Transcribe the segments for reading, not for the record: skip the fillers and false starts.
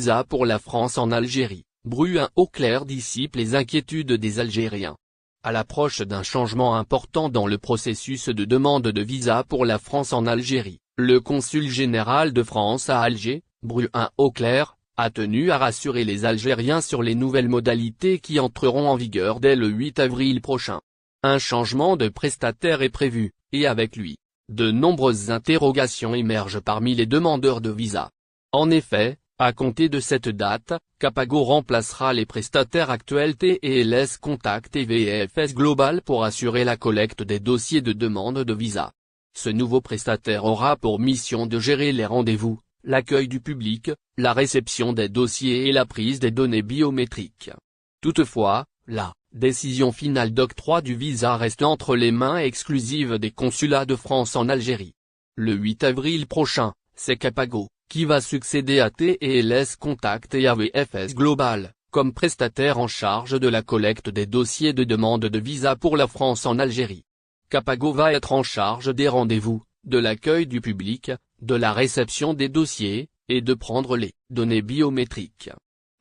visa pour la France en Algérie, Bruin Auclair dissipe les inquiétudes des Algériens. À l'approche d'un changement important dans le processus de demande de visa pour la France en Algérie, le consul général de France à Alger, Bruin Auclair, a tenu à rassurer les Algériens sur les nouvelles modalités qui entreront en vigueur dès le 8 avril prochain. Un changement de prestataire est prévu, et avec lui, de nombreuses interrogations émergent parmi les demandeurs de visa. En effet, à compter de cette date, Capago remplacera les prestataires actuels TLS Contact et VFS Global pour assurer la collecte des dossiers de demande de visa. Ce nouveau prestataire aura pour mission de gérer les rendez-vous, l'accueil du public, la réception des dossiers et la prise des données biométriques. Toutefois, la décision finale d'octroi du visa reste entre les mains exclusives des consulats de France en Algérie. Le 8 avril prochain, c'est Capago qui va succéder à TLS Contact et à VFS Global, comme prestataire en charge de la collecte des dossiers de demande de visa pour la France en Algérie. Capago va être en charge des rendez-vous, de l'accueil du public, de la réception des dossiers, et de prendre les données biométriques.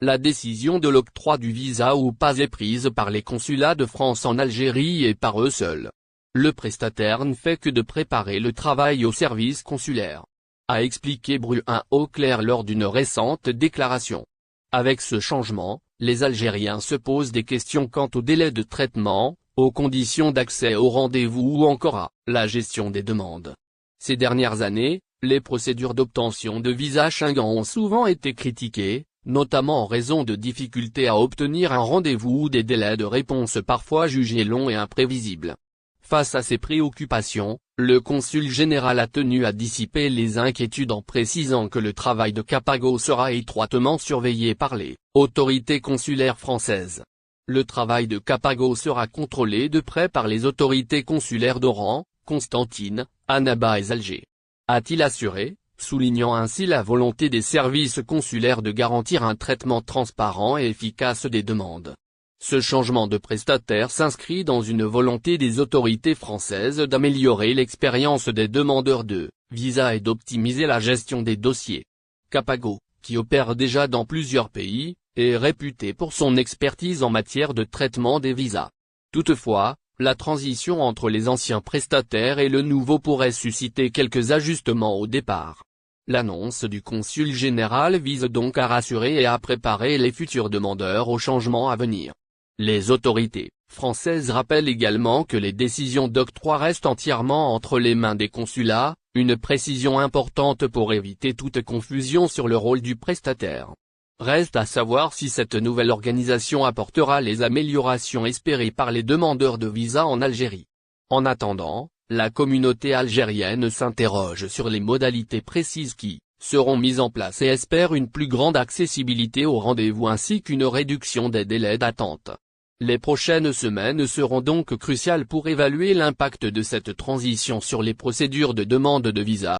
La décision de l'octroi du visa ou pas est prise par les consulats de France en Algérie et par eux seuls. Le prestataire ne fait que de préparer le travail au service consulaire, a expliqué Bruin Auclair lors d'une récente déclaration. Avec ce changement, les Algériens se posent des questions quant au délai de traitement, aux conditions d'accès au rendez-vous ou encore à la gestion des demandes. Ces dernières années, les procédures d'obtention de visa Schengen ont souvent été critiquées, notamment en raison de difficultés à obtenir un rendez-vous ou des délais de réponse parfois jugés longs et imprévisibles. Face à ces préoccupations, le consul général a tenu à dissiper les inquiétudes en précisant que le travail de Capago sera étroitement surveillé par les autorités consulaires françaises. Le travail de Capago sera contrôlé de près par les autorités consulaires d'Oran, Constantine, Annaba et Alger, a-t-il assuré, soulignant ainsi la volonté des services consulaires de garantir un traitement transparent et efficace des demandes. Ce changement de prestataire s'inscrit dans une volonté des autorités françaises d'améliorer l'expérience des demandeurs de visa et d'optimiser la gestion des dossiers. Capago, qui opère déjà dans plusieurs pays, est réputé pour son expertise en matière de traitement des visas. Toutefois, la transition entre les anciens prestataires et le nouveau pourrait susciter quelques ajustements au départ. L'annonce du consul général vise donc à rassurer et à préparer les futurs demandeurs aux changements à venir. Les autorités françaises rappellent également que les décisions d'octroi restent entièrement entre les mains des consulats, une précision importante pour éviter toute confusion sur le rôle du prestataire. Reste à savoir si cette nouvelle organisation apportera les améliorations espérées par les demandeurs de visa en Algérie. En attendant, la communauté algérienne s'interroge sur les modalités précises qui seront mises en place et espère une plus grande accessibilité aux rendez-vous ainsi qu'une réduction des délais d'attente. Les prochaines semaines seront donc cruciales pour évaluer l'impact de cette transition sur les procédures de demande de visa.